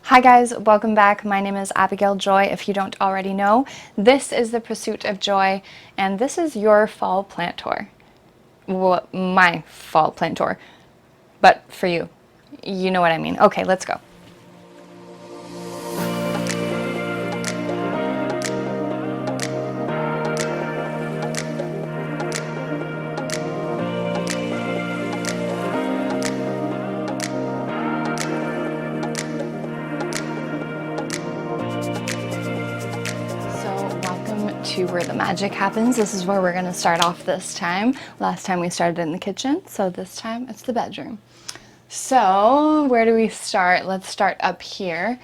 Hi guys, welcome back. My name is Abigail Joy, if you don't already know. This is The Pursuit of Joy, and this is your fall plant tour. Well, my fall plant tour. But for you. You know what I mean. Okay, let's go. To where the magic happens. This is where we're going to start off this time. Last time we started in the kitchen, so this time it's the bedroom. So where do we start? Let's start up here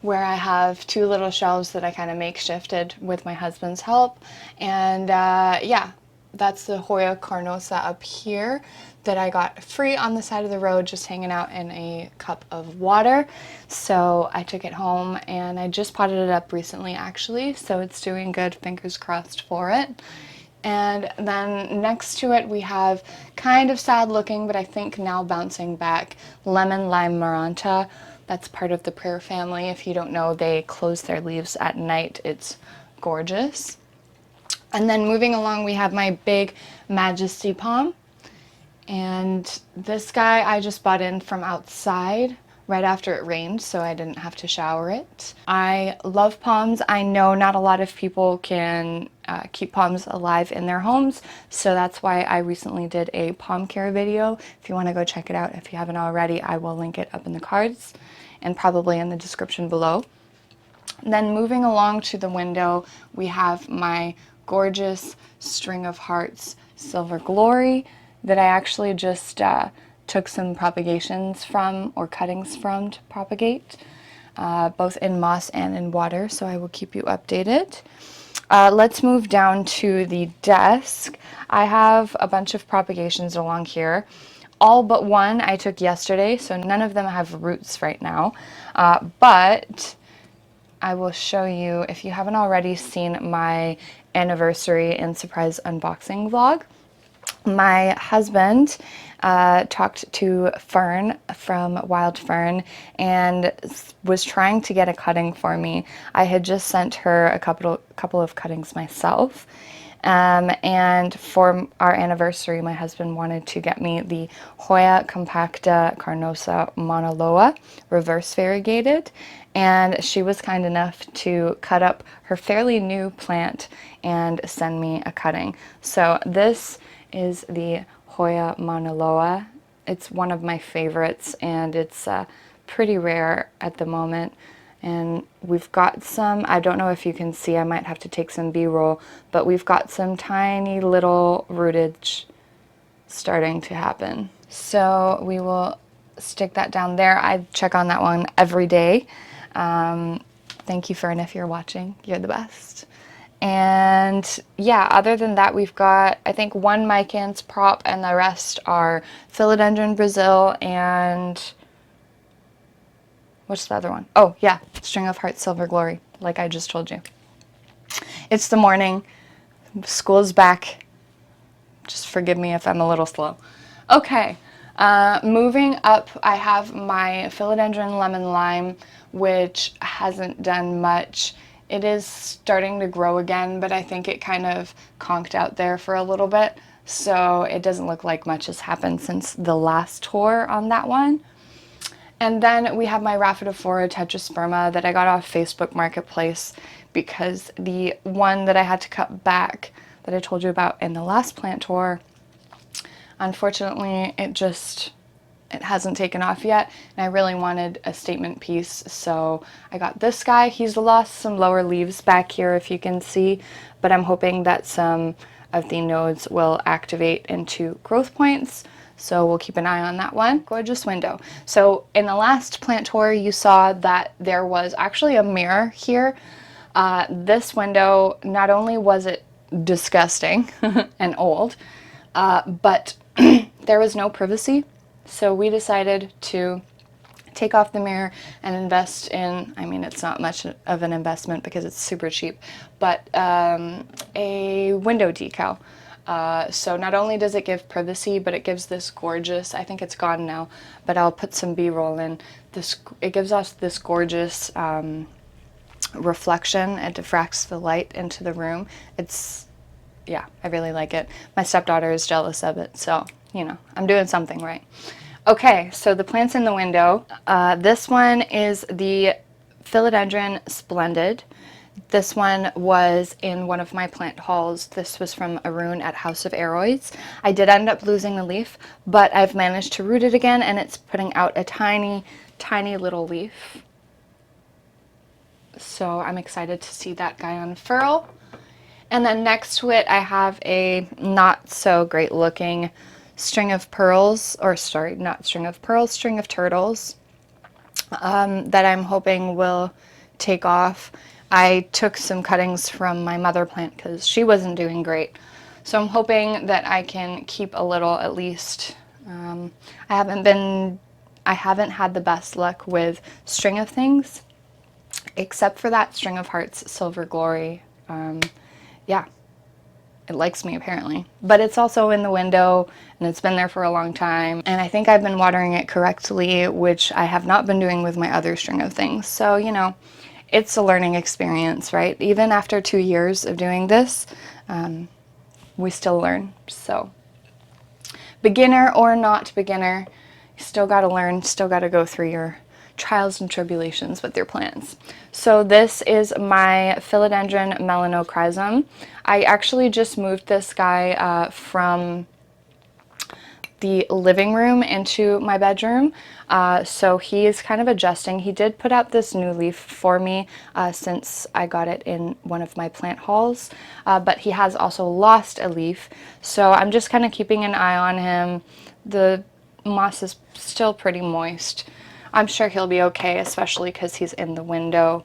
where I have two little shelves that I kind of makeshifted with my husband's help. And yeah, that's the Hoya carnosa up here that I got free on the side of the road, just hanging out in a cup of water. So I took it home and I just potted it up recently actually, so it's doing good, fingers crossed for it. And then next to it we have kind of sad looking, but I think now bouncing back, lemon lime MARANTA. That's part of the prayer family. If you don't know, they close their leaves at night. It's gorgeous. And then moving along we have my big Majesty palm. And this guy I just bought in from outside right after it rained, so I didn't have to shower it. I love palms. I know not a lot of people can keep palms alive in their homes, so that's why I recently did a palm care video. If you want to go check it out, if you haven't already, I will link it up in the cards and probably in the description below. And then moving along to the window, we have my gorgeous String of Hearts Silver Glory that I actually just took some propagations from, or cuttings from, to propagate, both in moss and in water, so I will keep you updated. Let's move down to the desk. I have a bunch of propagations along here. All but one I took yesterday, so none of them have roots right now, but I will show you, if you haven't already seen my anniversary and surprise unboxing vlog. My husband talked to Fern from Wild Fern and was trying to get a cutting for me. I had just sent her a couple of cuttings myself. And for our anniversary, my husband wanted to get me the Hoya compacta carnosa monoloa reverse variegated, and she was kind enough to cut up her fairly new plant and send me a cutting. So this is the Hoya monoloa. It's one of my favorites, and it's pretty rare at the moment. And we've got some, I don't know if you can see, I might have to take some B-roll, but we've got some tiny little rootage starting to happen. So we will stick that down there. I check on that one every day. Thank you, Fern, if you're watching. You're the best. And yeah, other than that, we've got, I think, one Micans prop, and the rest are Philodendron Brazil and what's the other one? Oh yeah, String of Hearts Silver Glory, like I just told you. It's the morning, school's back. Just forgive me if I'm a little slow. Okay, moving up, I have my Philodendron Lemon Lime, which hasn't done much. It is starting to grow again, but I think it kind of conked out there for a little bit, so it doesn't look like much has happened since the last tour on that one. And then we have my Rhaphidophora tetrasperma that I got off Facebook Marketplace because the one that I had to cut back that I told you about in the last plant tour, unfortunately it hasn't taken off yet, and I really wanted a statement piece, so I got this guy. He's lost some lower leaves back here, if you can see, but I'm hoping that some of the nodes will activate into growth points, so we'll keep an eye on that one. Gorgeous window. So in the last plant tour, you saw that there was actually a mirror here. This window, not only was it disgusting and old, but there was no privacy. So we decided to take off the mirror and invest in, I mean, it's not much of an investment because it's super cheap, but a window decal. So not only does it give privacy, but it gives this gorgeous, I think it's gone now, but I'll put some B-roll in. It gives us this gorgeous reflection. It diffracts the light into the room. Yeah, I really like it. My stepdaughter is jealous of it, so, you know, I'm doing something right. Okay, so the plants in the window. This one is the Philodendron Splendid. This one was in one of my plant hauls. This was from Arun at House of Aroids. I did end up losing the leaf, but I've managed to root it again, and it's putting out a tiny, tiny little leaf. So I'm excited to see that guy unfurl. And then next to it, I have a not so great looking string of pearls, or sorry, not string of pearls, string of turtles that I'm hoping will take off. I took some cuttings from my mother plant because she wasn't doing great. So I'm hoping that I can keep a little at least. I haven't had the best luck with string of things, except for that string of hearts, Silver Glory. Yeah, it likes me apparently, but it's also in the window and it's been there for a long time, and I think I've been watering it correctly, which I have not been doing with my other string of things. So, you know, it's a learning experience, right? Even after 2 years of doing this, we still learn. So beginner or not beginner, you still got to learn, still got to go through your trials and tribulations with your plants. So this is my Philodendron MelaноChrysum. I actually just moved this guy from the living room into my bedroom. So he is kind of adjusting. He did put out this new leaf for me since I got it in one of my plant hauls, but he has also lost a leaf. So I'm just kind of keeping an eye on him. The moss is still pretty moist. I'm sure he'll be okay, especially because he's in the window.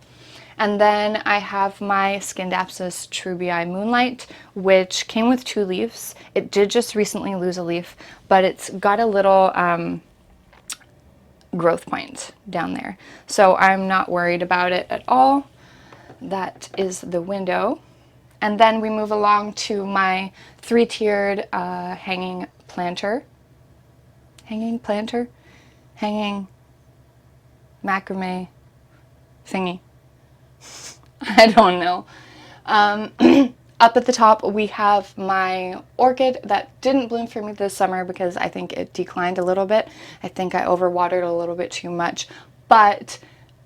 And then I have my SCINDAPSUS TREUBII Moonlight, which came with 2 leaves. It did just recently lose a leaf, but it's got a little growth point down there. So I'm not worried about it at all. That is the window. And then we move along to my 3-tiered hanging macrame thingy. I don't know. Up at the top we have my orchid that didn't bloom for me this summer because I think it declined a little bit. I think I overwatered a little bit too much, but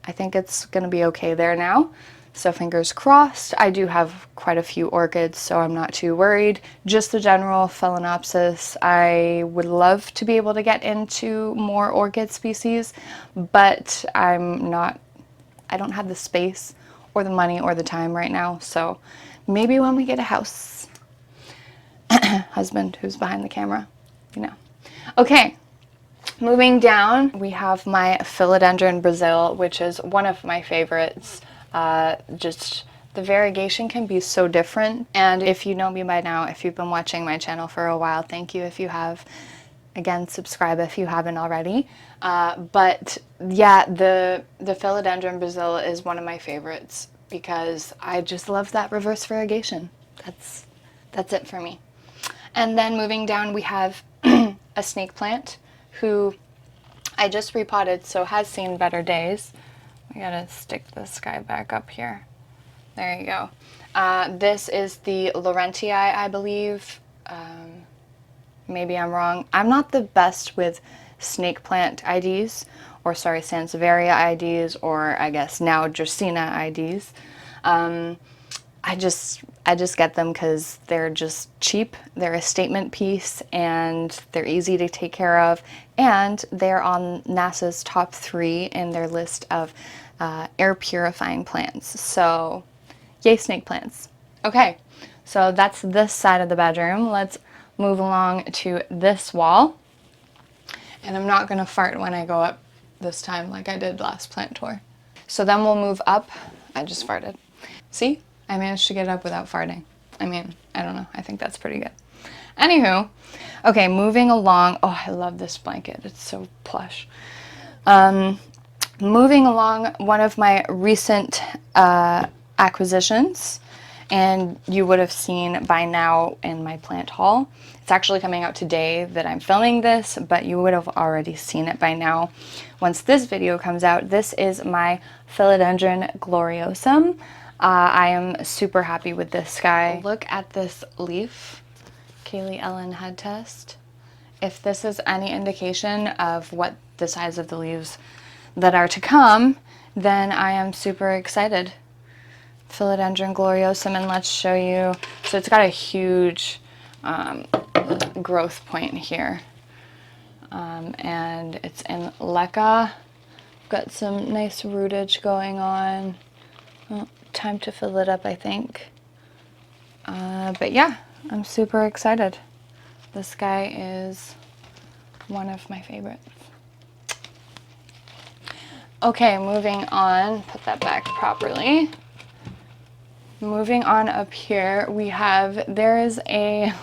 I think it's going to be okay there now. So fingers crossed. I do have quite a few orchids, so I'm not too worried. Just the general Phalaenopsis. I would love to be able to get into more orchid species, but I don't have the space or the money or the time right now. So maybe when we get a house. Husband who's behind the camera, you know. Okay, moving down, we have my Philodendron Brazil, which is one of my favorites. Just the variegation can be so different, and if you know me by now, if you've been watching my channel for a while, thank you. If you have, again, subscribe if you haven't already. But yeah, the Philodendron Brazil is one of my favorites because I just love that reverse variegation. That's it for me. And then moving down, we have a snake plant who I just repotted, so has seen better days. I gotta stick this guy back up here. There you go. This is the Laurentii, I believe. Maybe I'm wrong. I'm not the best with snake plant IDs, or sorry, Sansevieria IDs, or I guess now Dracaena IDs. I just get them because they're just cheap, they're a statement piece, and they're easy to take care of, and they're on NASA's top 3 in their list of air purifying plants. So yay, snake plants. Okay, so that's this side of the bedroom. Let's move along to this wall. And I'm not gonna fart when I go up this time like I did last plant tour. So then we'll move up. I just farted. See? I managed to get up without farting. I mean, I don't know. I think that's pretty good. Anywho, okay, moving along. Oh, I love this blanket. It's so plush. Moving along, one of my recent acquisitions and you would have seen by now in my plant haul. It's actually coming out today that I'm filming this, but you would have already seen it by now once this video comes out. This is my Philodendron gloriosum. I am super happy with this guy. Look at this leaf. Kaylee Ellen head test. If this is any indication of what the size of the leaves that are to come, then I am super excited. Philodendron gloriosum, and let's show you. So it's got a huge growth point here, and it's in LECA. Got some nice rootage going on. Well, time to fill it up, I think. But yeah, I'm super excited. This guy is one of my favorites. Okay, moving on. Put that back properly. Moving on up here, there is a,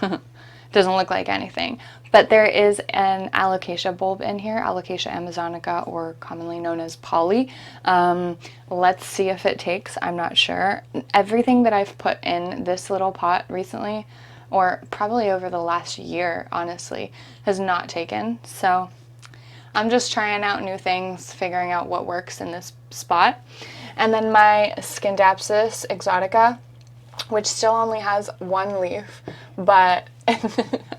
doesn't look like anything, but there is an alocasia bulb in here, Alocasia amazonica, or commonly known as poly. Let's see if it takes, I'm not sure. Everything that I've put in this little pot recently, or probably over the last year, honestly, has not taken. So I'm just trying out new things, figuring out what works in this spot. And then my SCINDAPSUS exotica, which still only has one leaf, but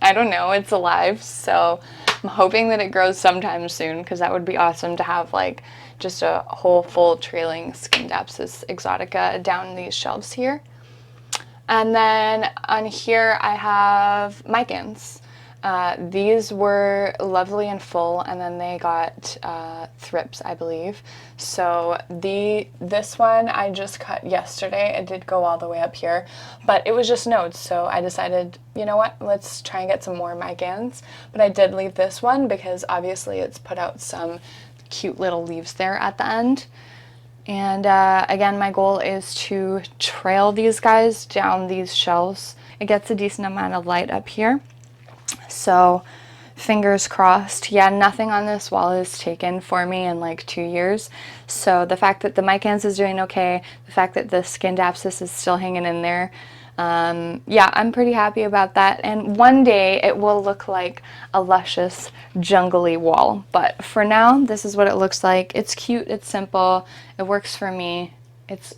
I don't know, it's alive, so I'm hoping that it grows sometime soon, because that would be awesome to have like just a whole full trailing SCINDAPSUS exotica down these shelves here. And then on here I have micans. These were lovely and full, and then they got thrips, I believe. So this one I just cut yesterday. It did go all the way up here, but it was just nodes, so I decided, you know what, let's try and get some more micans. But I did leave this one because obviously it's put out some cute little leaves there at the end. And again, my goal is to trail these guys down these shelves. It gets a decent amount of light up here. So fingers crossed. Yeah, nothing on this wall is taken for me in like 2 years. So the fact that the micans is doing okay, the fact that the SCINDAPSUS is still hanging in there, yeah, I'm pretty happy about that. And one day it will look like a luscious jungly wall. But for now, this is what it looks like. It's cute, it's simple, it works for me. It's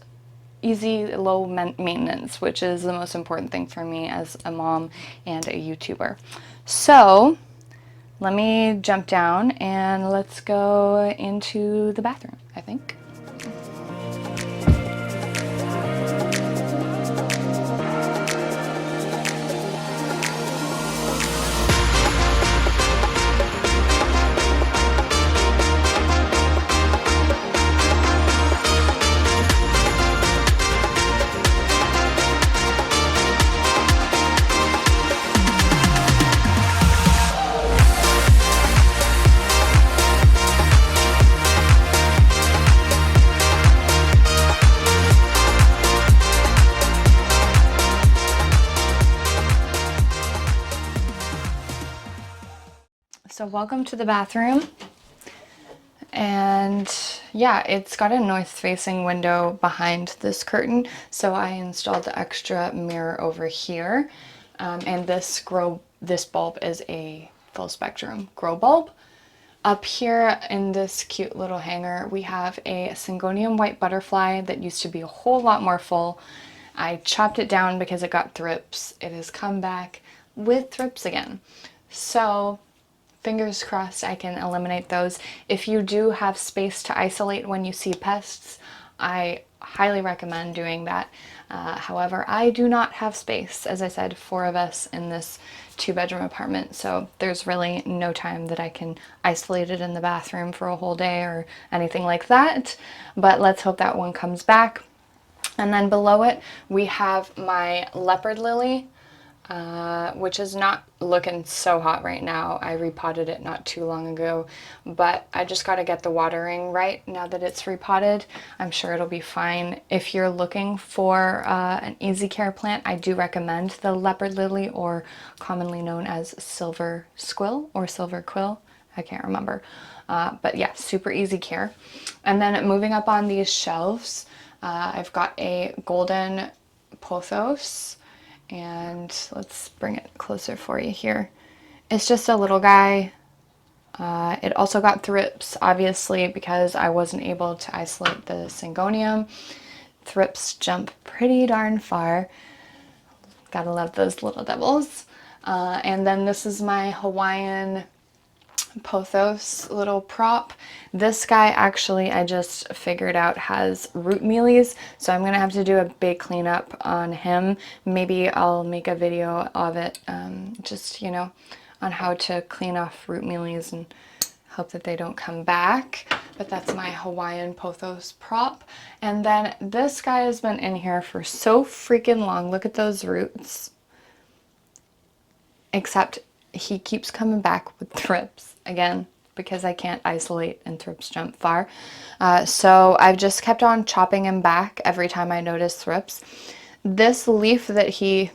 easy, low maintenance, which is the most important thing for me as a mom and a YouTuber. So let me jump down and let's go into the bathroom, I think. So welcome to the bathroom, and yeah, it's got a north-facing window behind this curtain, so I installed the extra mirror over here, and this bulb is a full spectrum grow bulb. Up here in this cute little hanger, we have a Syngonium white butterfly that used to be a whole lot more full. I chopped it down because it got thrips. It has come back with thrips again. So fingers crossed I can eliminate those. If you do have space to isolate when you see pests, I highly recommend doing that. However, I do not have space. As I said, 4 of us in this 2-bedroom apartment, so there's really no time that I can isolate it in the bathroom for a whole day or anything like that. But let's hope that one comes back. And then below it, we have my leopard lily, which is not looking so hot right now. I repotted it not too long ago, but I just got to get the watering right now that it's repotted. I'm sure it'll be fine. If you're looking for an easy care plant, I do recommend the leopard lily, or commonly known as silver squill or silver quill. I can't remember. But yeah, super easy care. And then moving up on these shelves, I've got a golden Pothos, and let's bring it closer for you here. It's just a little guy. It also got thrips, obviously, because I wasn't able to isolate the Syngonium. Thrips jump pretty darn far. Gotta love those little devils. And then this is my Hawaiian Pothos little prop. This guy actually I just figured out has root mealies, so I'm gonna have to do a big cleanup on him. Maybe I'll make a video of it, just, you know, on how to clean off root mealies and hope that they don't come back. But that's my Hawaiian Pothos prop. And then this guy has been in here for so freaking long. Look at those roots. Except he keeps coming back with thrips again because I can't isolate and thrips jump far. So I've just kept on chopping him back every time I notice thrips. This leaf that he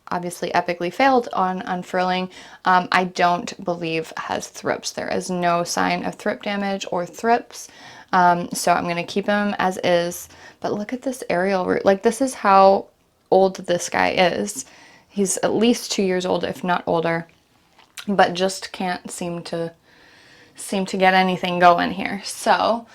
obviously epically failed on unfurling, I don't believe has thrips. There is no sign of thrip damage or thrips. So I'm going to keep him as is. But look at this aerial root. Like, this is how old this guy is. He's at least 2 years old, if not older, but just can't seem to get anything going here. So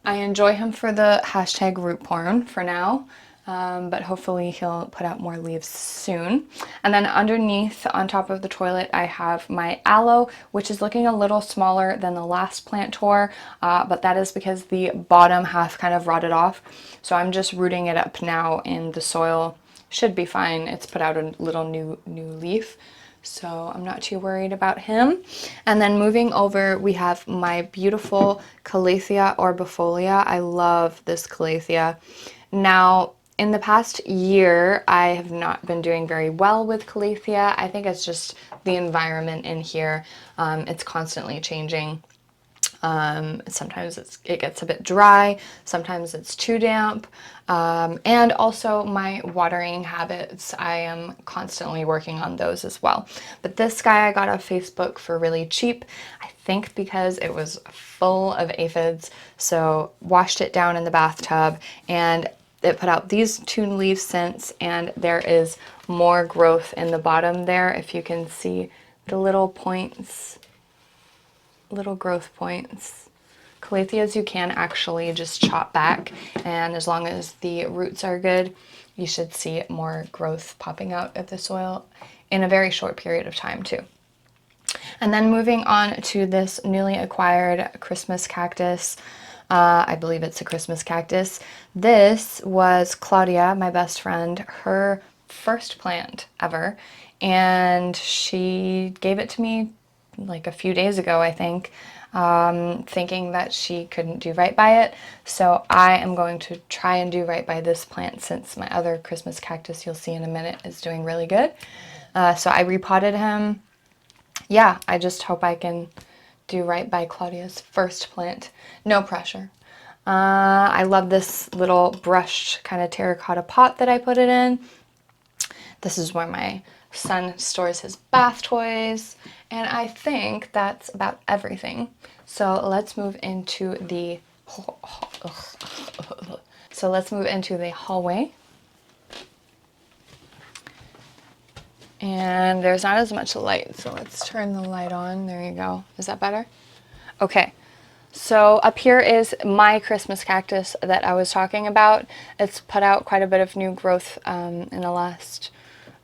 I enjoy him for the hashtag root porn for now. But hopefully he'll put out more leaves soon. And then underneath, on top of the toilet, I have my aloe, which is looking a little smaller than the last plant tour, but that is because the bottom half kind of rotted off. So I'm just rooting it up now in the soil. Should be fine. It's put out a little new leaf, so I'm not too worried about him. And then moving over, we have my beautiful CALATHEA orbifolia. I love this CALATHEA. Now, in the past year, I have not been doing very well with CALATHEA. I think it's just the environment in here. It's constantly changing. Sometimes it gets a bit dry, sometimes it's too damp, and also my watering habits. I am constantly working on those as well. But this guy I got off Facebook for really cheap, I think because it was full of aphids, so washed it down in the bathtub, and it put out these 2 leaves since, and there is more growth in the bottom there. If you can see the little points, little growth points. Calatheas you can actually just chop back, and as long as the roots are good, you should see more growth popping out of the soil in a very short period of time too. And then moving on to this newly acquired Christmas cactus. I believe it's a Christmas cactus. This was Claudia, my best friend, her first plant ever, and she gave it to me like a few days ago, I think, thinking that she couldn't do right by it. So I am going to try and do right by this plant, since my other Christmas cactus, you'll see in a minute, is doing really good. So I repotted him. Yeah, I just hope I can do right by Claudia's first plant. No pressure. I love this little brushed kind of terracotta pot that I put it in. This is where my son stores his bath toys, and I think that's about everything. So let's move into the hallway. And there's not as much light, so let's turn the light on. There you go. Is that better? Okay. So up here is my Christmas cactus that I was talking about. It's put out quite a bit of new growth in the last,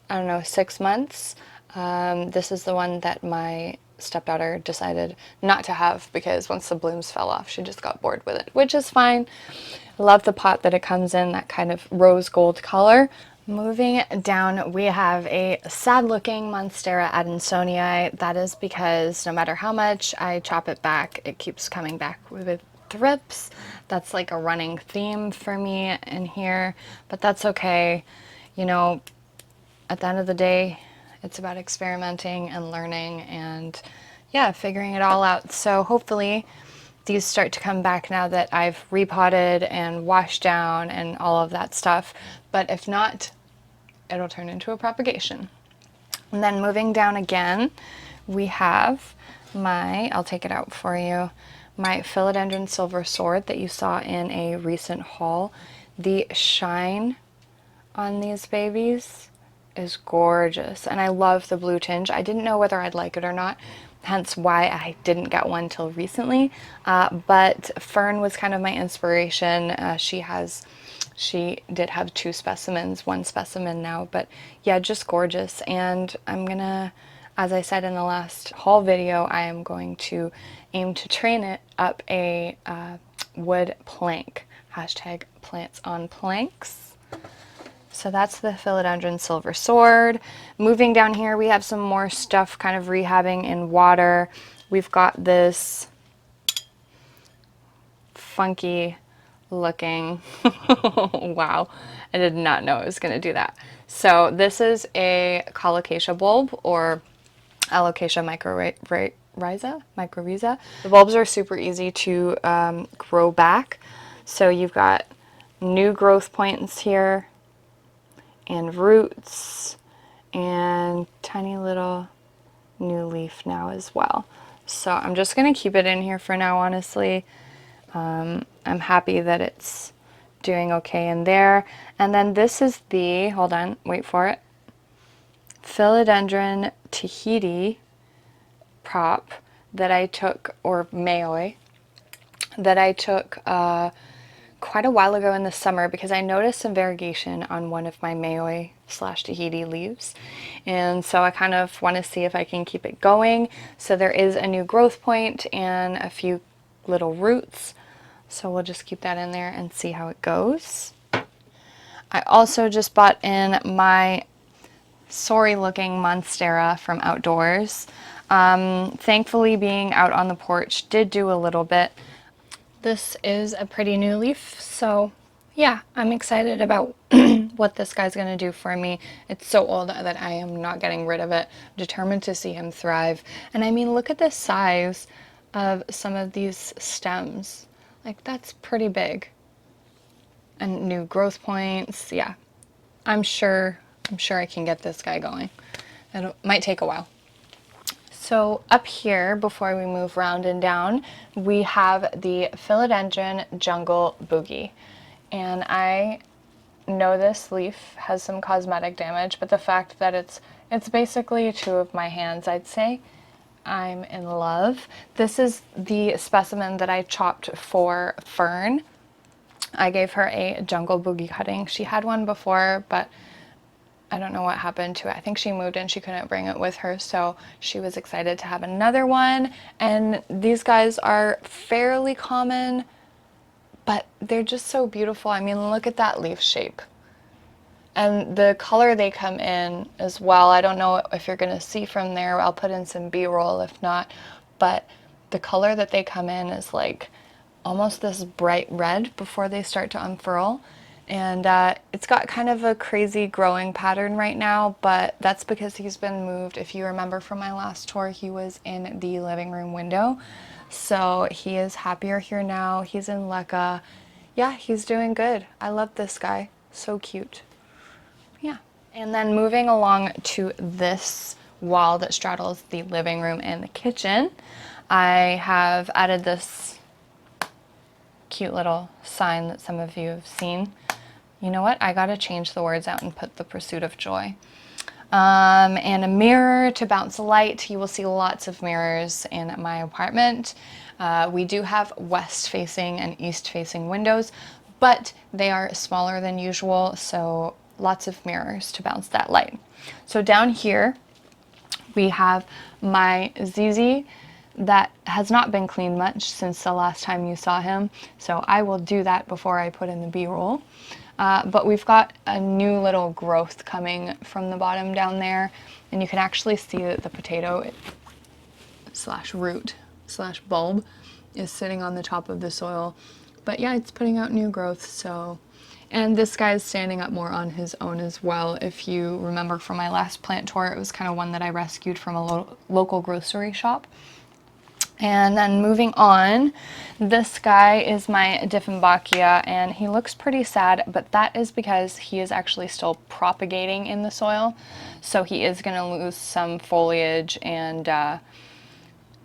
I don't know, 6 months. This is the one that my stepdaughter decided not to have because once the blooms fell off, she just got bored with it, which is fine. I love the pot that it comes in, that kind of rose gold color. Moving down, we have a sad-looking Monstera Adansonii. That is because no matter how much I chop it back, it keeps coming back with thrips. That's like a running theme for me in here, but that's okay. You know, at the end of the day, it's about experimenting and learning and, yeah, figuring it all out. So hopefully these start to come back now that I've repotted and washed down and all of that stuff. But if not, it'll turn into a propagation. And then moving down again, we have my, I'll take it out for you, my Philodendron Silver Sword that you saw in a recent haul. The shine on these babies is gorgeous, and I love the blue tinge. I didn't know whether I'd like it or not, hence why I didn't get one till recently, but Fern was kind of my inspiration. She did have 2 specimens, 1 specimen now, but yeah, just gorgeous. And I'm gonna, as I said in the last haul video, I am going to aim to train it up a wood plank, hashtag plants on planks. So that's the Philodendron Silver Sword. Moving down here, we have some more stuff kind of rehabbing in water. We've got this funky looking, wow, I did not know it was going to do that. So this is a CALATHEA bulb, or ALOCASIA MICRORHIZZA. The bulbs are super easy to grow back. So you've got new growth points here, and roots, and tiny little new leaf now as well. So I'm just going to keep it in here for now, honestly. I'm happy that it's doing okay in there. And then this is the, hold on, wait for it, Philodendron Tahiti prop that I took, or MAYOI, that I took quite a while ago in the summer, because I noticed some variegation on one of my MAYOI / Tahiti leaves, and so I kind of want to see if I can keep it going. So there is a new growth point and a few little roots, so we'll just keep that in there and see how it goes. I also just bought in my sorry looking Monstera from Outdoors. Thankfully, being out on the porch did do a little bit. This is a pretty new leaf, so yeah, I'm excited about what this guy's going to do for me. It's so old that I am not getting rid of it. I'm determined to see him thrive. And I mean, look at the size of some of these stems. Like, that's pretty big. And new growth points, yeah. I'm sure I can get this guy going. It might take a while. So up here, before we move round and down, we have the Philodendron Jungle Boogie. And I know this leaf has some cosmetic damage, but the fact that it's basically 2 of my hands, I'd say, I'm in love. This is the specimen that I chopped for Fern. I gave her a Jungle Boogie cutting. She had one before, but I don't know what happened to it. I think she moved and she couldn't bring it with her, so she was excited to have another one. And these guys are fairly common, but they're just so beautiful. I mean, look at that leaf shape. And the color they come in as well, I don't know if you're going to see from there. I'll put in some B-roll if not, but the color that they come in is like almost this bright red before they start to unfurl. And it's got kind of a crazy growing pattern right now, but that's because he's been moved. If you remember from my last tour, he was in the living room window. So he is happier here now. He's in LECA. Yeah, he's doing good. I love this guy. So cute. Yeah. And then moving along to this wall that straddles the living room and the kitchen, I have added this cute little sign that some of you have seen. You know what? I gotta change the words out and put the pursuit of joy. And a mirror to bounce light. You will see lots of mirrors in my apartment. We do have west facing and east facing windows, but they are smaller than usual, so lots of mirrors to bounce that light. So down here we have my ZZ that has not been cleaned much since the last time you saw him, so I will do that before I put in the B-roll. But we've got a new little growth coming from the bottom down there, and you can actually see that the potato slash root slash bulb is sitting on the top of the soil. But yeah, it's putting out new growth. So, and this guy is standing up more on his own as well. If you remember from my last plant tour, it was kind of one that I rescued from a local grocery shop. And then moving on, this guy is my Dieffenbachia, and he looks pretty sad, but that is because he is actually still propagating in the soil. So he is going to lose some foliage and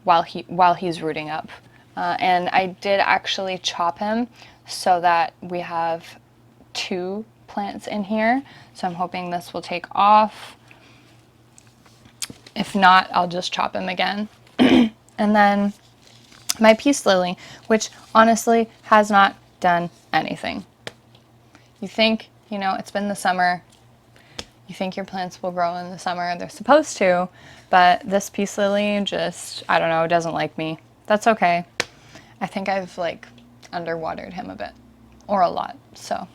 while he's rooting up. And I did actually chop him so that we have 2 plants in here, so I'm hoping this will take off. If not, I'll just chop him again. And then my peace lily, which honestly has not done anything. You think, you know, it's been the summer. You think your plants will grow in the summer. They're supposed to, but this peace lily just, I don't know, doesn't like me. That's okay. I think I've like underwatered him a bit, or a lot, so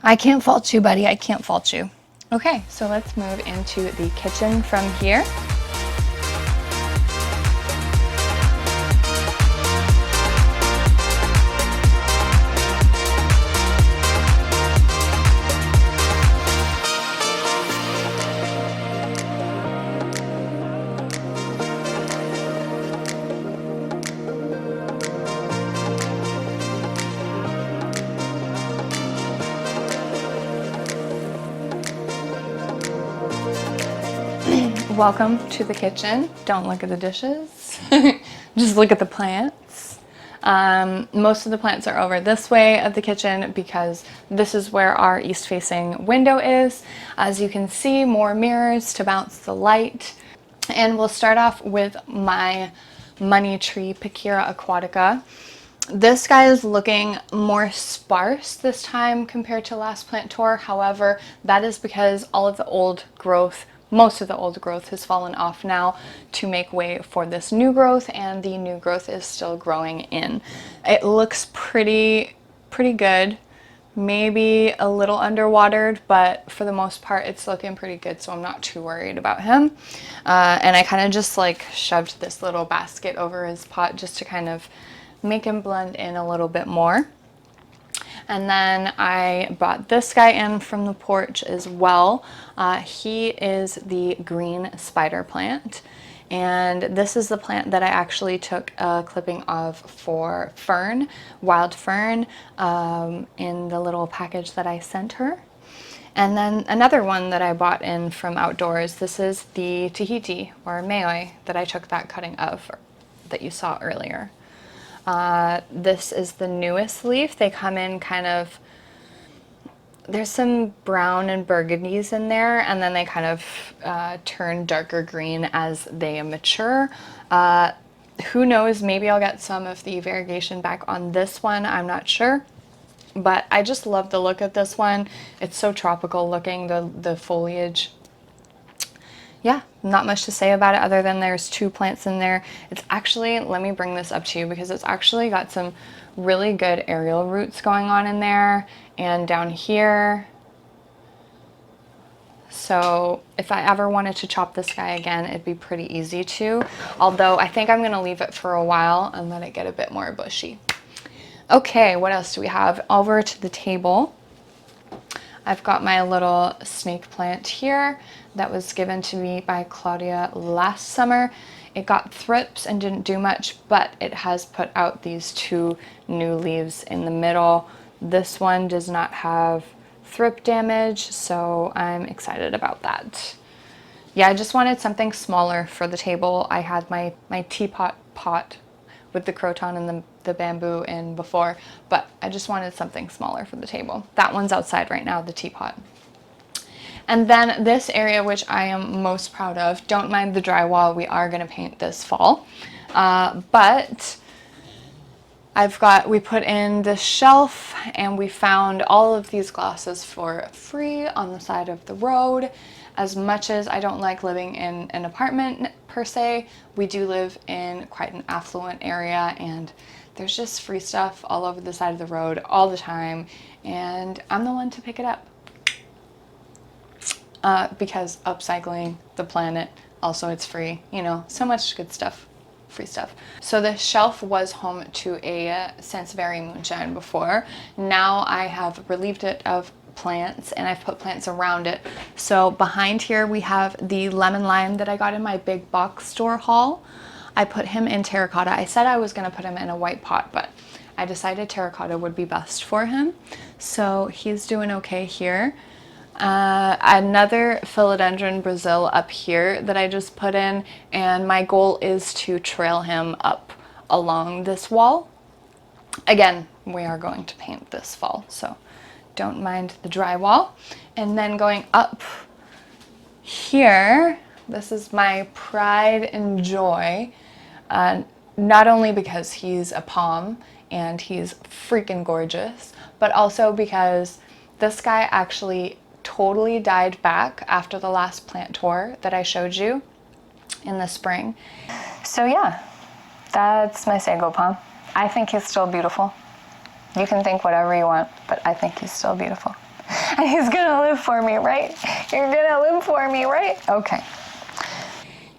I can't fault you, buddy. I can't fault you. Okay, so let's move into the kitchen from here. Welcome to the kitchen. Don't look at the dishes. Just look at the plants. Most of the plants are over this way of the kitchen because this is where our east-facing window is. As you can see, more mirrors to bounce the light. And we'll start off with my money tree, Pachira aquatica. This guy is looking more sparse this time compared to last plant tour. However, that is because all of the old growth, most of the old growth has fallen off now to make way for this new growth, and the new growth is still growing in. It looks pretty good. Maybe a little underwatered, but for the most part it's looking pretty good, so I'm not too worried about him. And I kind of just like shoved this little basket over his pot just to kind of make him blend in a little bit more. And then I brought this guy in from the porch as well. He is the green spider plant. And this is the plant that I actually took a clipping of for Fern, wild fern, in the little package that I sent her. And then another one that I bought in from outdoors, this is the Tahiti or MAYOI that I took that cutting of that you saw earlier. This is the newest leaf. They come in kind of, there's some brown and burgundies in there, and then they kind of turn darker green as they mature. Who knows, maybe I'll get some of the variegation back on this one, I'm not sure. But I just love the look of this one. It's so tropical looking, the foliage. Yeah, not much to say about it other than there's two plants in there. It's actually, let me bring this up to you because it's actually got some really good aerial roots going on in there and down here. So if I ever wanted to chop this guy again, it'd be pretty easy to. Although I think I'm gonna leave it for a while and let it get a bit more bushy. Okay, what else do we have? Over to the table. I've got my little snake plant here that was given to me by Claudia last summer. It got thrips and didn't do much, but it has put out these two new leaves in the middle. This one does not have thrip damage, so I'm excited about that. Yeah, I just wanted something smaller for the table. I had my teapot pot with the croton and the bamboo in before, but I just wanted something smaller for the table. That one's outside right now, the teapot. And then this area, which I am most proud of, don't mind the drywall, we are gonna paint this fall. But we put in this shelf and we found all of these glasses for free on the side of the road. As much as I don't like living in an apartment per se, we do live in quite an affluent area and there's just free stuff all over the side of the road all the time, and I'm the one to pick it up. Because upcycling the planet, also it's free, you know, so much good stuff, free stuff. So the shelf was home to a Sansevieria moonshine before. Now I have relieved it of plants and I've put plants around it. So behind here we have the lemon lime that I got in my big box store haul. I put him in terracotta. I said I was going to put him in a white pot, but I decided terracotta would be best for him. So he's doing okay here. Another philodendron Brazil up here that I just put in, and my goal is to trail him up along this wall. Again, we are going to paint this fall, so don't mind the drywall. And then going up here, this is my pride and joy. Not only because he's a palm and he's freaking gorgeous, but also because this guy actually totally died back after the last plant tour that I showed you in the spring. So yeah, that's my sago palm. I think he's still beautiful. You can think whatever you want, but I think he's still beautiful. And he's gonna live for me, right? You're gonna live for me, right? Okay.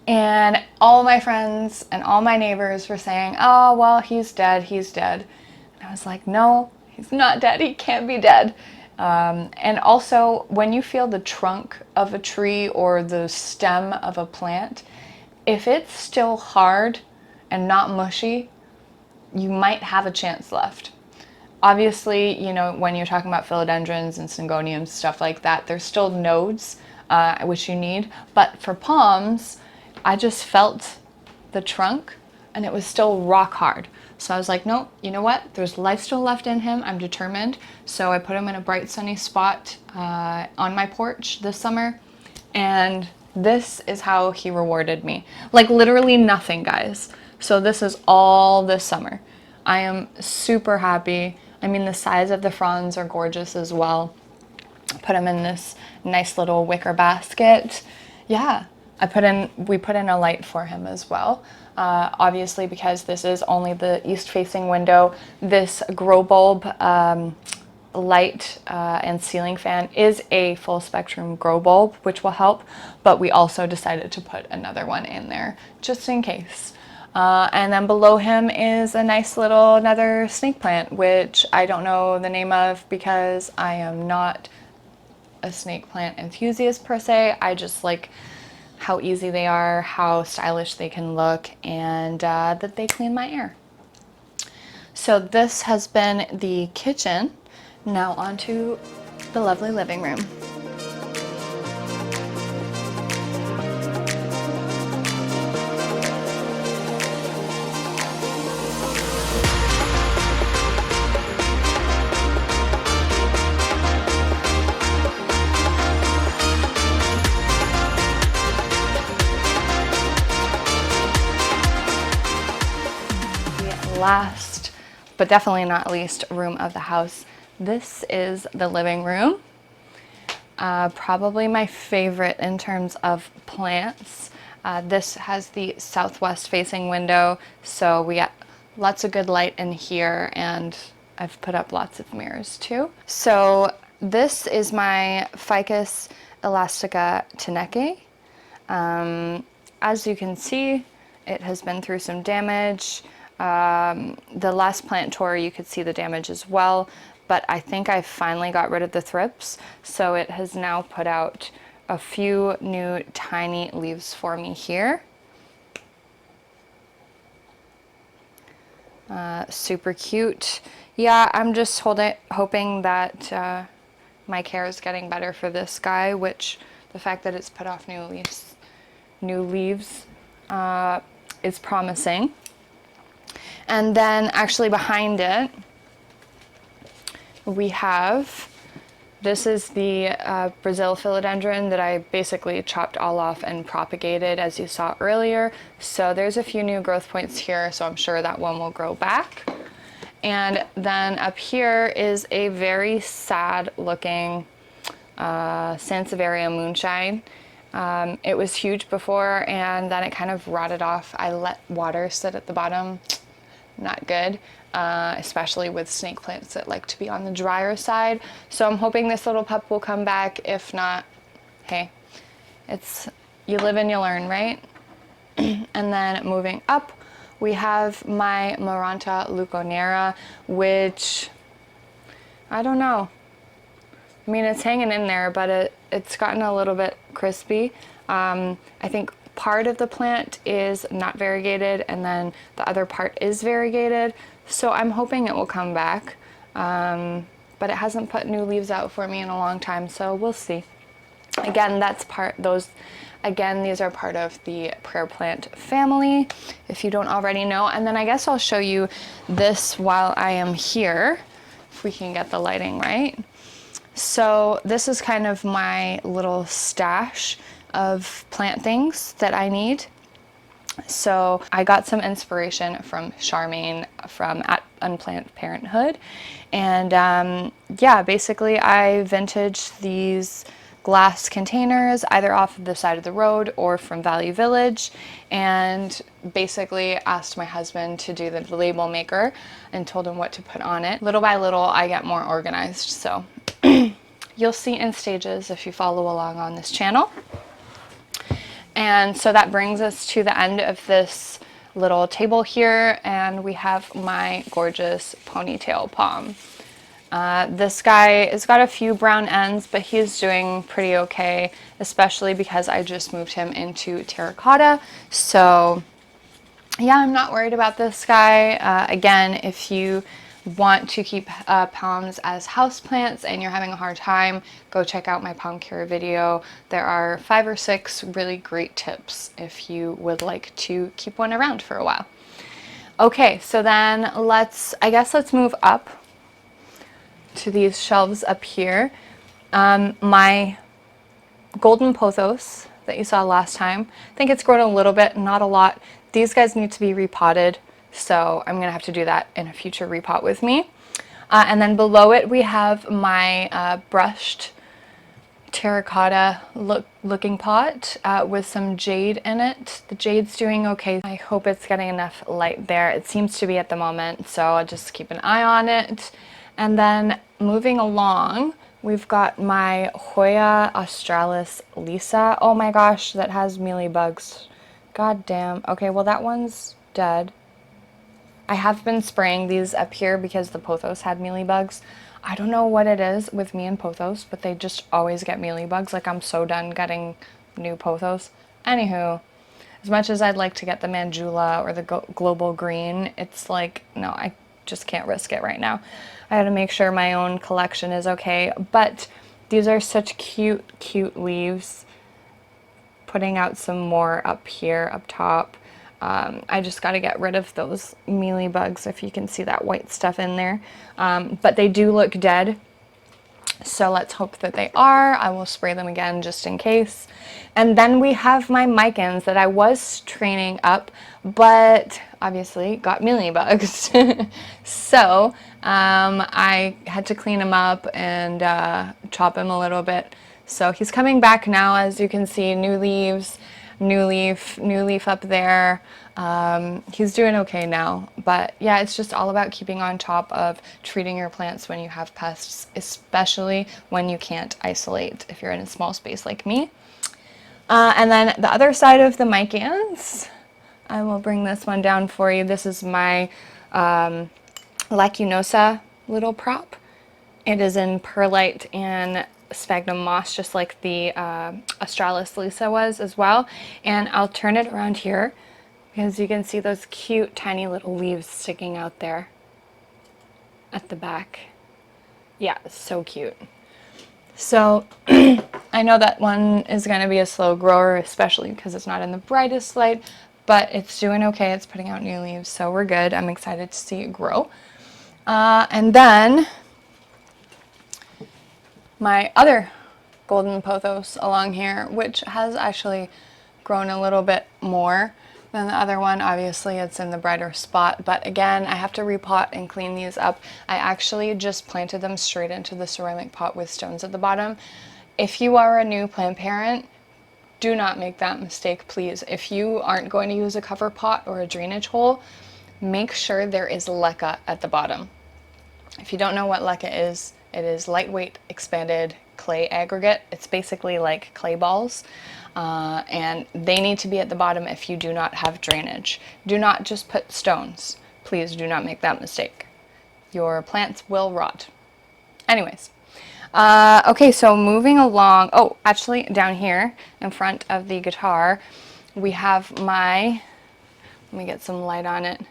And all my friends and all my neighbors were saying, oh, well, he's dead, he's dead. And I was like, no, he's not dead, he can't be dead. And also, when you feel the trunk of a tree or the stem of a plant, if it's still hard and not mushy, you might have a chance left. Obviously, you know, when you're talking about philodendrons and syngoniums, stuff like that, there's still nodes, which you need. But for palms, I just felt the trunk and it was still rock hard. So I was like, no, you know what? There's life still left in him. I'm determined. So I put him in a bright sunny spot on my porch this summer. And this is how he rewarded me. Like literally nothing, guys. So this is all this summer. I am super happy. I mean, the size of the fronds are gorgeous as well. Put them in this nice little wicker basket. Yeah, we put in a light for him as well. Obviously, because this is only the east-facing window, this grow bulb light and ceiling fan is a full spectrum grow bulb, which will help, but we also decided to put another one in there just in case. And then below him is a nice little another snake plant, which I don't know the name of because I am not a snake plant enthusiast per se. I just like how easy they are, how stylish they can look, and that they clean my air. So this has been the kitchen. Now onto the lovely living room. Last, but definitely not least, room of the house. This is the living room. Probably my favorite in terms of plants. This has the southwest facing window, so we got lots of good light in here, and I've put up lots of mirrors too. So this is my Ficus elastica teneke. As you can see, it has been through some damage. The last plant tour you could see the damage as well, but I think I finally got rid of the thrips, so it has now put out a few new tiny leaves for me here. Super cute. Yeah, I'm just hoping that my care is getting better for this guy, which the fact that it's put off new leaves is promising. And then actually behind it, we have, this is the Brazil philodendron that I basically chopped all off and propagated, as you saw earlier. So there's a few new growth points here, so I'm sure that one will grow back. And then up here is a very sad looking Sansevieria moonshine. It was huge before and then it kind of rotted off. I let water sit at the bottom. Not good, especially with snake plants that like to be on the drier side. So I'm hoping this little pup will come back. If not, hey, you live and you learn, right? And then moving up, we have my MARANTA leuconera, which, I don't know. I mean, it's hanging in there, but it's gotten a little bit crispy. I think part of the plant is not variegated and then the other part is variegated, so I'm hoping it will come back, but it hasn't put new leaves out for me in a long time, so we'll see. Again, these are part of the prayer plant family, if you don't already know. And then I guess I'll show you this while I am here, if we can get the lighting right. So this is kind of my little stash of plant things that I need. So I got some inspiration from Charmaine from at Unplanned Parenthood. And yeah, basically I vintaged these glass containers either off of the side of the road or from Value Village, and basically asked my husband to do the label maker and told him what to put on it. Little by little I get more organized, so you'll see in stages if you follow along on this channel. And so that brings us to the end of this little table here, and we have my gorgeous ponytail palm. This guy has got a few brown ends, but he's doing pretty okay, especially because I just moved him into terracotta. So yeah, I'm not worried about this guy. Again, if you want to keep palms as houseplants and you're having a hard time, go check out my palm care video. There are 5 or 6 really great tips if you would like to keep one around for a while. Okay, so then I guess let's move up to these shelves up here. My golden pothos that you saw last time, I think it's grown a little bit, not a lot. These guys need to be repotted, so I'm gonna have to do that in a future repot with me. And then below it we have my brushed terracotta looking pot with some jade in it. The jade's doing okay. I hope it's getting enough light there. It seems to be at the moment, so I'll just keep an eye on it. And then moving along, we've got my Hoya australis Lisa. Oh my gosh, that has mealybugs. God damn. Okay, well that one's dead. I have been spraying these up here because the pothos had mealybugs. I don't know what it is with me and pothos, but they just always get mealybugs. Like, I'm so done getting new pothos. Anywho, as much as I'd like to get the Manjula or the Global Green, it's like, no, I just can't risk it right now. I gotta make sure my own collection is okay. But these are such cute, cute leaves. Putting out some more up here, up top. I just got to get rid of those mealybugs, if you can see that white stuff in there. But they do look dead, so let's hope that they are. I will spray them again just in case. And then we have my micans that I was training up, but obviously got mealybugs. So I had to clean him up and chop him a little bit. So he's coming back now, as you can see, new leaves. New leaf up there. He's doing okay now, but yeah, it's just all about keeping on top of treating your plants when you have pests, especially when you can't isolate if you're in a small space like me. And then the other side of the micans, I will bring this one down for you. This is my Leguinosa little prop. It is in perlite and sphagnum moss, just like the australis Lisa was as well. And I'll turn it around here because you can see those cute tiny little leaves sticking out there at the back. Yeah, it's so cute. So I know that one is going to be a slow grower, especially because it's not in the brightest light, but it's doing okay. It's putting out new leaves, so we're good. I'm excited to see it grow. And then my other golden pothos along here, which has actually grown a little bit more than the other one. Obviously it's in the brighter spot, but again, I have to repot and clean these up. I actually just planted them straight into the ceramic pot with stones at the bottom. If you are a new plant parent, do not make that mistake, please. If you aren't going to use a cover pot or a drainage hole, make sure there is LiQWYD at the bottom. If you don't know what LiQWYD is, it is lightweight expanded clay aggregate. It's basically like clay balls, and they need to be at the bottom if you do not have drainage. Do not just put stones. Please do not make that mistake. Your plants will rot. Anyways, okay, so moving along. Oh, actually down here in front of the guitar, we have my, let me get some light on it,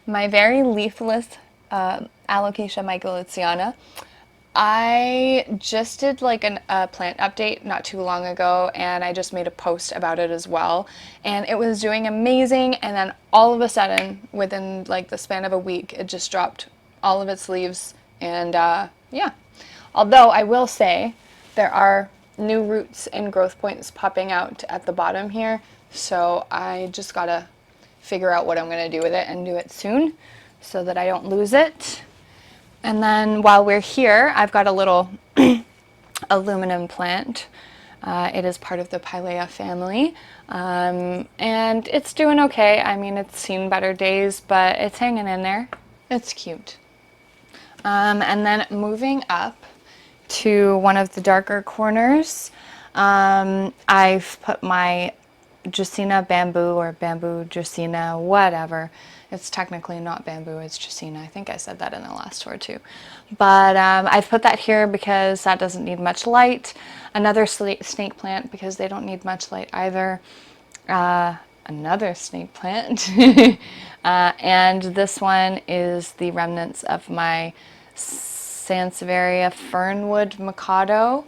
my very leafless Alocasia microlitziana. I just did like a plant update not too long ago, and I just made a post about it as well, and it was doing amazing, and then all of a sudden within like the span of a week it just dropped all of its leaves, and yeah, Although I will say there are new roots and growth points popping out at the bottom here, so I just gotta figure out what I'm gonna do with it and do it soon so that I don't lose it. And then while we're here, I've got a little aluminum plant. It is part of the Pilea family, and it's doing okay. I mean, it's seen better days, but it's hanging in there. It's cute. And then moving up to one of the darker corners, I've put my Dracaena bamboo, or bamboo Dracaena, whatever. It's technically not bamboo, it's Dracaena. I think I said that in the last tour too. But I've put that here because that doesn't need much light. Another snake plant because they don't need much light either. Another snake plant. And this one is the remnants of my Sansevieria fernwood mikado.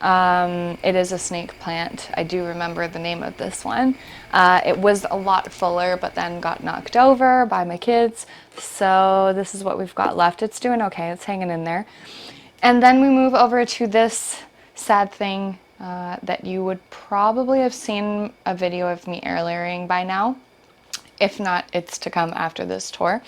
It is a snake plant. I do remember the name of this one. It was a lot fuller, but then got knocked over by my kids. So this is what we've got left. It's doing okay. It's hanging in there. And then we move over to this sad thing that you would probably have seen a video of me air layering by now. If not, it's to come after this tour.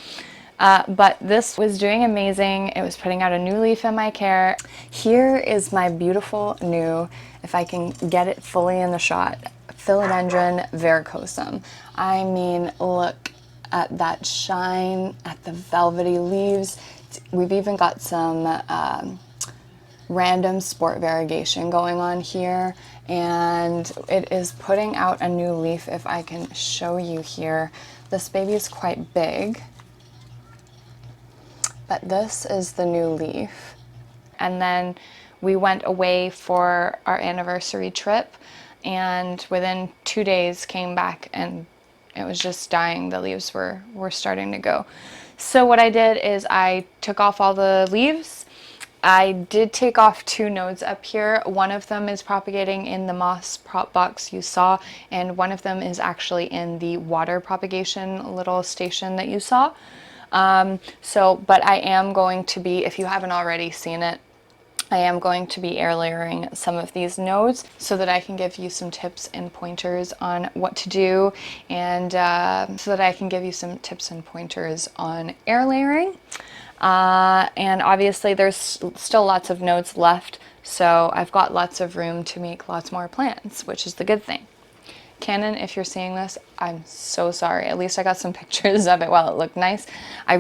But this was doing amazing. It was putting out a new leaf in my care. Here is my beautiful new, if I can get it fully in the shot, Philodendron verrucosum. I mean, look at that shine, at the velvety leaves. We've even got some random sport variegation going on here, and it is putting out a new leaf. If I can show you here, this baby is quite big. But this is the new leaf. And then we went away for our anniversary trip, and within 2 days came back and it was just dying. The leaves were starting to go. So what I did is I took off all the leaves. I did take off 2 nodes up here. One of them is propagating in the moss prop box you saw, and one of them is actually in the water propagation little station that you saw. But I am going to be, if you haven't already seen it, I am going to be air layering some of these nodes so that I can give you some tips and pointers on what to do, and so that I can give you some tips and pointers on air layering. And obviously there's still lots of nodes left, so I've got lots of room to make lots more plants, which is the good thing. Canon, if you're seeing this, I'm so sorry. At least I got some pictures of it while it looked nice. I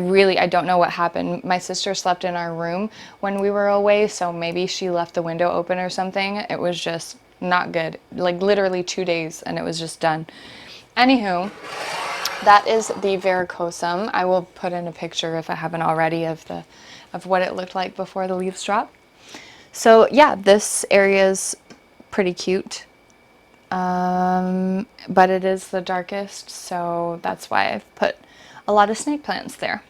don't know what happened. My sister slept in our room when we were away, so maybe she left the window open or something. It was just not good. Like literally 2 days and it was just done. Anywho, that is the verrucosum. I will put in a picture, if I haven't already, of what it looked like before the leaves dropped. So yeah, this area is pretty cute. But it is the darkest, so that's why I've put a lot of snake plants there.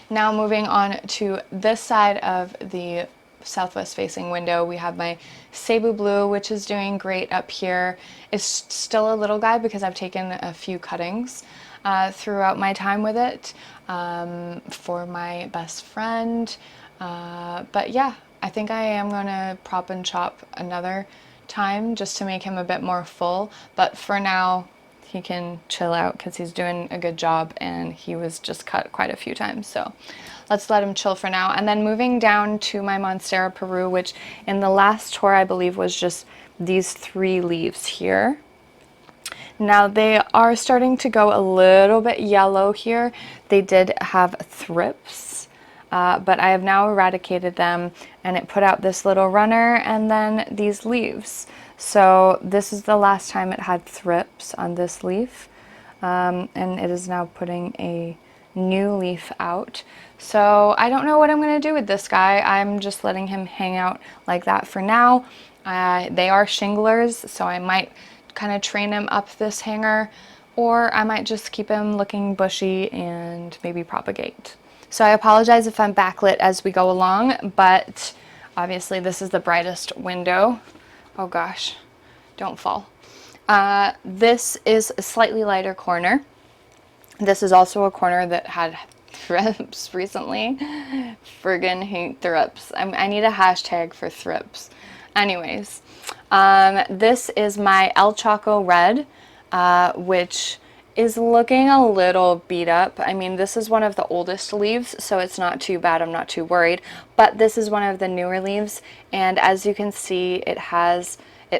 Now moving on to this side of the southwest facing window, we have my Cebu Blue, which is doing great up here. It's still a little guy because I've taken a few cuttings throughout my time with it for my best friend. But yeah, I think I am going to prop and chop another time just to make him a bit more full, but for now he can chill out because he's doing a good job and he was just cut quite a few times, so let's let him chill for now. And then moving down to my Monstera Peru, which in the last tour I believe was just these 3 leaves here. Now they are starting to go a little bit yellow here. They did have thrips, but I have now eradicated them, and it put out this little runner and then these leaves. So this is the last time it had thrips on this leaf, and it is now putting a new leaf out. So I don't know what I'm going to do with this guy. I'm just letting him hang out like that for now. They are shinglers, so I might kind of train him up this hanger, or I might just keep him looking bushy and maybe propagate. So I apologize if I'm backlit as we go along, but obviously this is the brightest window. Oh gosh, don't fall. This is a slightly lighter corner. This is also a corner that had thrips recently. Friggin' hate thrips. I need a hashtag for thrips. Anyways, this is my El Choco Red, which is looking a little beat up. I mean, this is one of the oldest leaves, so it's not too bad. I'm not too worried. But this is one of the newer leaves, and as you can see,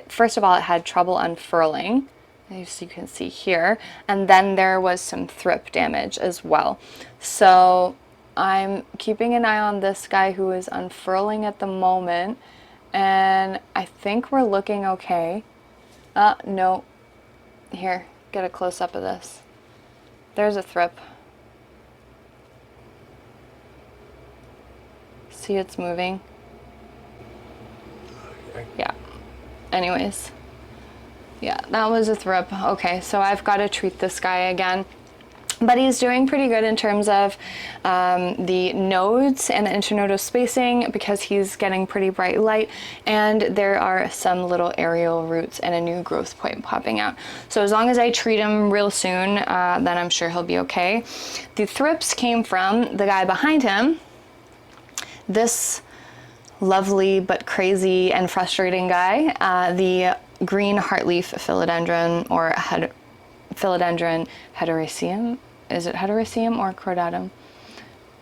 first of all, it had trouble unfurling, as you can see here, and then there was some thrip damage as well. So I'm keeping an eye on this guy who is unfurling at the moment, and I think we're looking okay. No. Here, get a close-up of this. There's a thrip. See, it's moving. Okay. Yeah. Anyways. Yeah, that was a thrip. Okay, so I've got to treat this guy again. But he's doing pretty good in terms of the nodes and the internodal spacing, because he's getting pretty bright light, and there are some little aerial roots and a new growth point popping out. So as long as I treat him real soon, then I'm sure he'll be okay. The thrips came from the guy behind him, this lovely but crazy and frustrating guy, the green heartleaf philodendron, or philodendron heteroecium. Is it heteroecium or chordatum?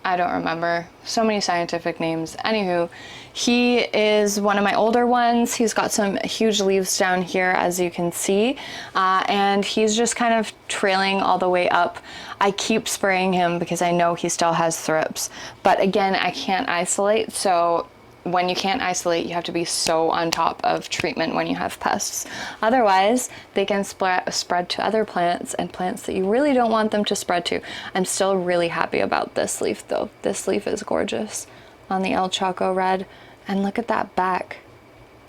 I don't remember. So many scientific names. Anywho, he is one of my older ones. He's got some huge leaves down here, as you can see, and he's just kind of trailing all the way up. I keep spraying him because I know he still has thrips, but again, I can't isolate, so when you can't isolate, you have to be so on top of treatment when you have pests. Otherwise, they can spread to other plants, and plants that you really don't want them to spread to. I'm still really happy about this leaf though. This leaf is gorgeous on the El Choco Red. And look at that back.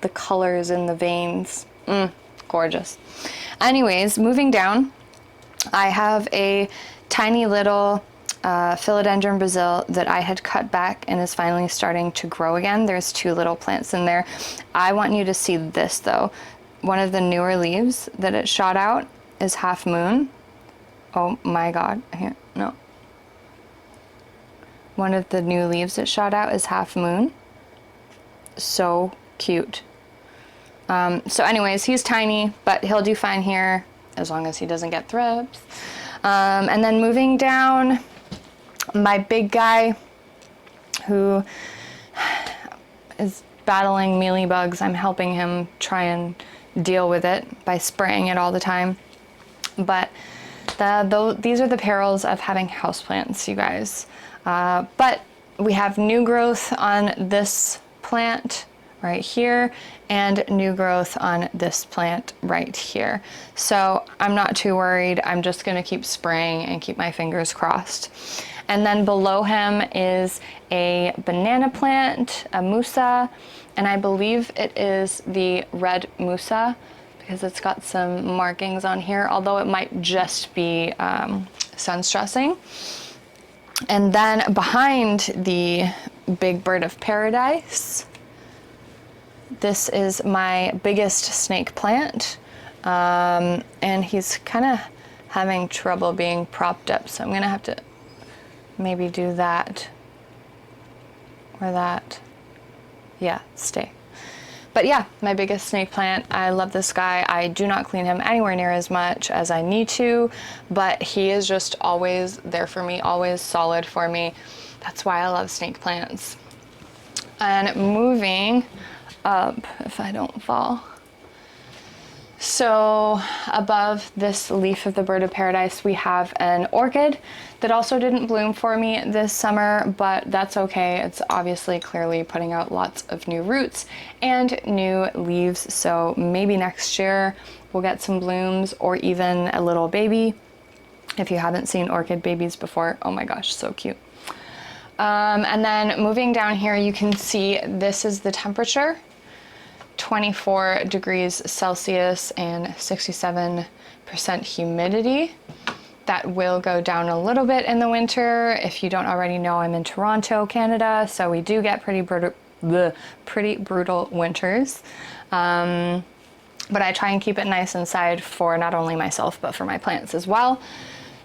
The colors in the veins. Gorgeous. Anyways, moving down, I have a tiny little Philodendron Brazil that I had cut back and is finally starting to grow again. There's two little plants in there. I want you to see this though. One of the newer leaves that it shot out is half moon. Oh my god. Here, no. One of the new leaves it shot out is half moon. So cute. So anyways, he's tiny, but he'll do fine here as long as he doesn't get thrips. And then moving down, my big guy who is battling mealybugs, I'm helping him try and deal with it by spraying it all the time. But these are the perils of having houseplants, you guys. But we have new growth on this plant right here and new growth on this plant right here. So I'm not too worried. I'm just gonna keep spraying and keep my fingers crossed. And then below him is a banana plant, a musa, and I believe it is the red musa because it's got some markings on here, although it might just be sun stressing. And then behind the big bird of paradise, this is my biggest snake plant, and he's kind of having trouble being propped up, so I'm gonna have to maybe do that or that. Yeah, stay. But yeah, my biggest snake plant. I love this guy. I do not clean him anywhere near as much as I need to, but he is just always there for me, always solid for me. That's why I love snake plants. And moving up, if I don't fall. So above this leaf of the bird of paradise, we have an orchid that also didn't bloom for me this summer, but that's okay. It's obviously clearly putting out lots of new roots and new leaves. So maybe next year we'll get some blooms or even a little baby. If you haven't seen orchid babies before, oh my gosh, so cute. And then moving down here, you can see this is the temperature. 24 degrees Celsius and 67% humidity. That will go down a little bit in the winter. If you don't already know, I'm in Toronto, Canada, so we do get pretty brutal winters. But I try and keep it nice inside for not only myself, but for my plants as well.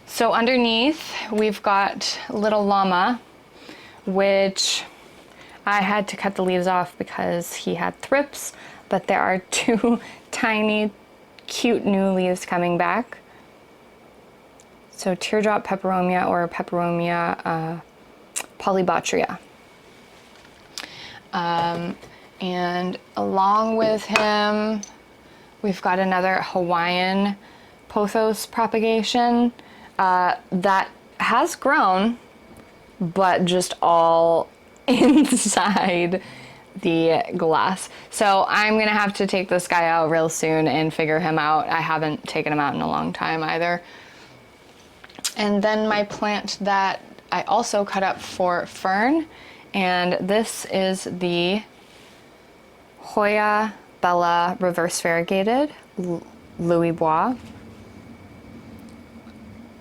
So underneath, we've got Little Llama, which I had to cut the leaves off because he had thrips, but there are 2 tiny, cute new leaves coming back. So Teardrop Peperomia or Peperomia polybotrya. And along with him, we've got another Hawaiian pothos propagation that has grown, but just all inside the glass. So I'm gonna have to take this guy out real soon and figure him out. I haven't taken him out in a long time either. And then my plant that I also cut up for fern, and this is the Hoya Bella reverse variegated Louis Bois.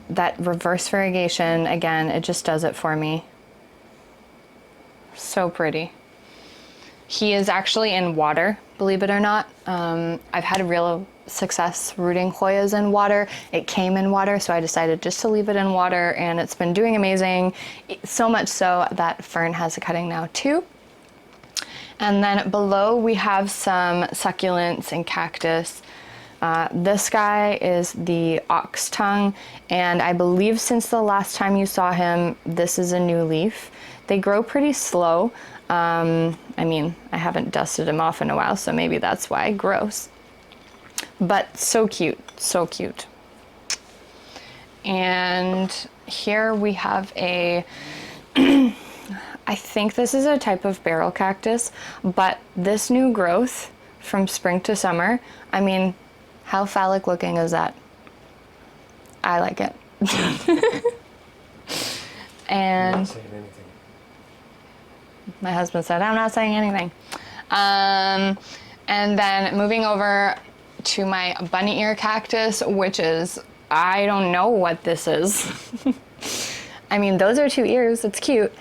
That reverse variegation, again, it just does it for me. So pretty. He is actually in water, believe it or not. I've had a real success rooting Hoyas in water. It came in water, so I decided just to leave it in water, and it's been doing amazing. So much so that fern has a cutting now too. And then below we have some succulents and cactus. This guy is the ox tongue, and I believe since the last time you saw him, this is a new leaf. They grow pretty slow. I mean, I haven't dusted him off in a while, so maybe that's why. Gross. But so cute, so cute. And here we have a, I think this is a type of barrel cactus, but this new growth from spring to summer, I mean, how phallic looking is that? I like it. And I'm not saying anything. My husband said, I'm not saying anything. And then moving over to my bunny ear cactus, which is, I don't know what this is. I mean, those are 2 ears, it's cute.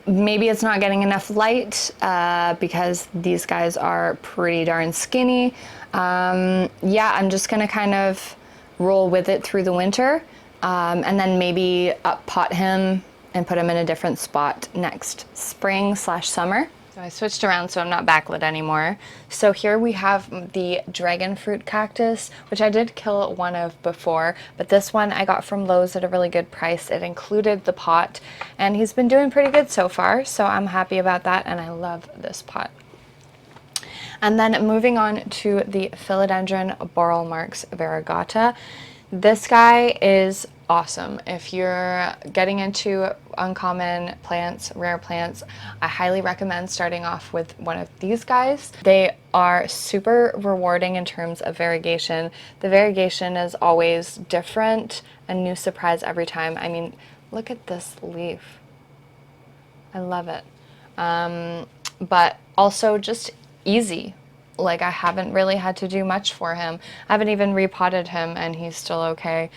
Maybe it's not getting enough light because these guys are pretty darn skinny. Yeah, I'm just gonna kind of roll with it through the winter and then maybe up pot him and put him in a different spot next spring/summer. So I switched around so I'm not backlit anymore. So here we have the dragon fruit cactus, which I did kill one of before, but this one I got from Lowe's at a really good price. It included the pot, and he's been doing pretty good so far, so I'm happy about that, and I love this pot. And then moving on to the Philodendron Boralmarx variegata. This guy is awesome. If you're getting into uncommon plants, rare plants, I highly recommend starting off with one of these guys. They are super rewarding in terms of variegation. The variegation is always different, a new surprise every time. I mean, look at this leaf. I love it. But also just easy. Like, I haven't really had to do much for him. I haven't even repotted him and he's still okay.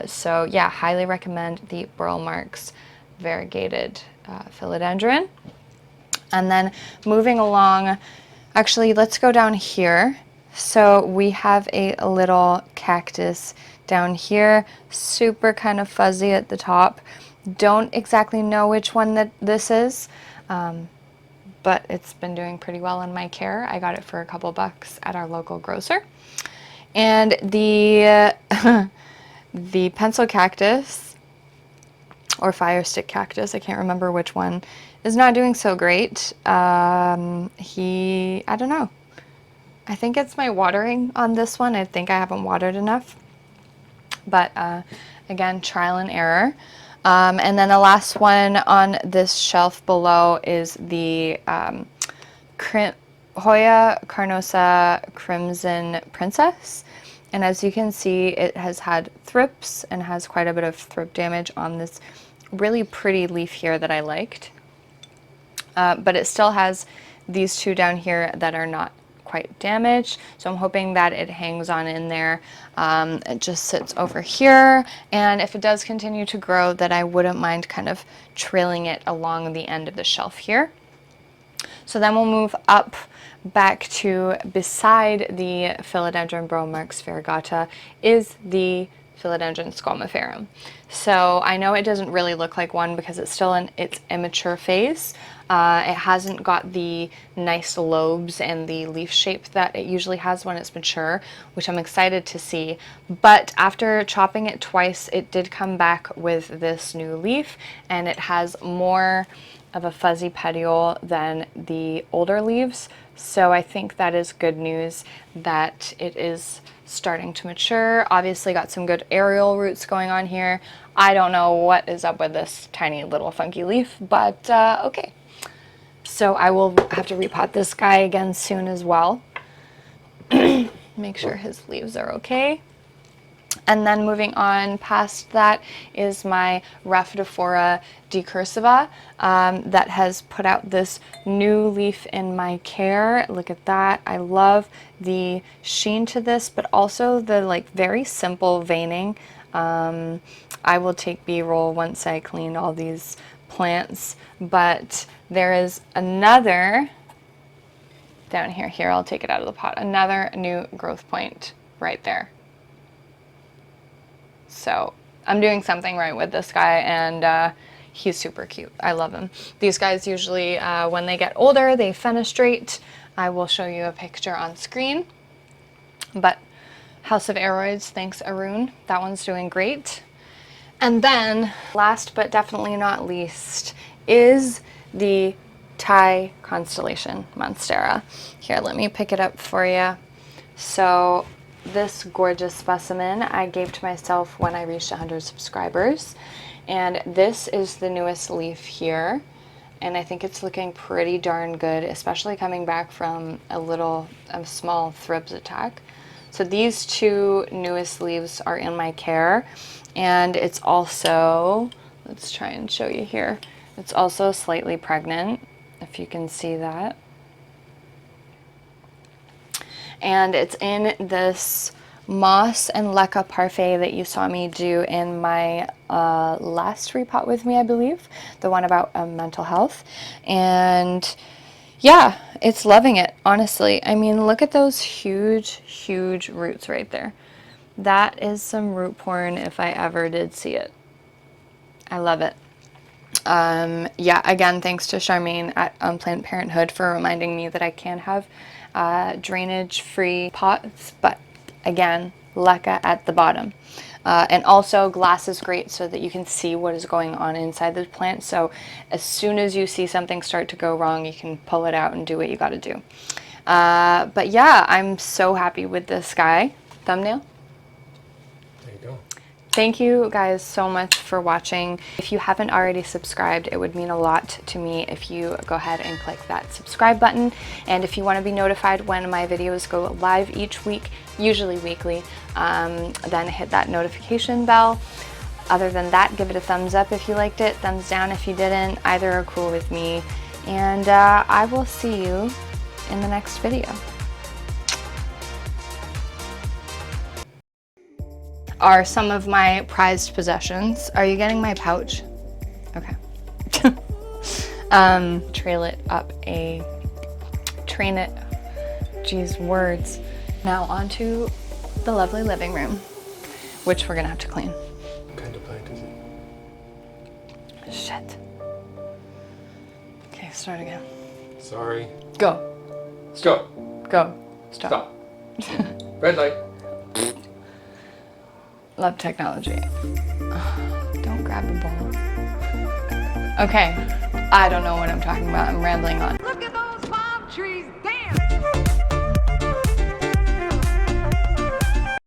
So yeah, highly recommend the Boralmarx variegated philodendron. And then moving along, actually let's go down here. So we have a little cactus down here, super kind of fuzzy at the top. Don't exactly know which one that this is. But it's been doing pretty well in my care. I got it for a couple bucks at our local grocer. And the the pencil cactus, or fire stick cactus, I can't remember which one, is not doing so great. I don't know. I think it's my watering on this one. I think I haven't watered enough. But again, trial and error. And then the last one on this shelf below is the Hoya Carnosa Crimson Princess. And as you can see, it has had thrips and has quite a bit of thrip damage on this really pretty leaf here that I liked. But it still has these 2 down here that are not quite damaged, so I'm hoping that it hangs on in there. It just sits over here, and if it does continue to grow, that I wouldn't mind kind of trailing it along the end of the shelf here. So then we'll move up back to beside the Philodendron Boralmarx variegata is the Philodendron squamiferum. So I know it doesn't really look like one because it's still in its immature phase. It hasn't got the nice lobes and the leaf shape that it usually has when it's mature, which I'm excited to see. But after chopping it twice, it did come back with this new leaf, and it has more of a fuzzy petiole than the older leaves. So I think that is good news that it is starting to mature. Obviously got some good aerial roots going on here. I don't know what is up with this tiny little funky leaf, but okay. So I will have to repot this guy again soon as well. Make sure his leaves are okay. And then moving on past that is my Rhaphidophora decursiva that has put out this new leaf in my care. Look at that. I love the sheen to this, but also the like very simple veining. I will take B-roll once I clean all these plants, but there is another down here. Here, I'll take it out of the pot. Another new growth point right there. So I'm doing something right with this guy, and he's super cute. I love him. These guys usually, when they get older, they fenestrate. I will show you a picture on screen. But House of Aroids, thanks Arun. That one's doing great. And then, last but definitely not least, is the Thai constellation Monstera. Here, let me pick it up for you. So this gorgeous specimen I gave to myself when I reached 100 subscribers. And this is the newest leaf here. And I think it's looking pretty darn good, especially coming back from a small thribs attack. So these two newest leaves are in my care. And it's also, let's try and show you here. It's also slightly pregnant, if you can see that. And it's in this moss and leca parfait that you saw me do in my last repot with me, I believe, the one about mental health. And yeah, it's loving it, honestly. I mean, look at those huge, huge roots right there. That is some root porn if I ever did see it. I love it. Yeah, again, thanks to Charmaine at Planned Parenthood for reminding me that I can have drainage-free pots, but again, leca at the bottom. And also glass is great so that you can see what is going on inside the plant. So as soon as you see something start to go wrong, you can pull it out and do what you got to do. But yeah, I'm so happy with this guy. Thumbnail. There you go. Thank you guys so much for watching. If you haven't already subscribed, it would mean a lot to me if you go ahead and click that subscribe button. And if you want to be notified when my videos go live each week, usually weekly, then hit that notification bell. Other than that, give it a thumbs up if you liked it, thumbs down if you didn't. Either are cool with me. And I will see you in the next video. Are some of my prized possessions. Are you getting my pouch? Okay. Train it, geez, words. Now onto the lovely living room, which we're gonna have to clean. What kind of plant is it? Shit. Okay, start again. Sorry. Go. Go. Go. Stop. Red light. Love technology. Don't grab the ball. Okay, I don't know what I'm talking about. I'm rambling on.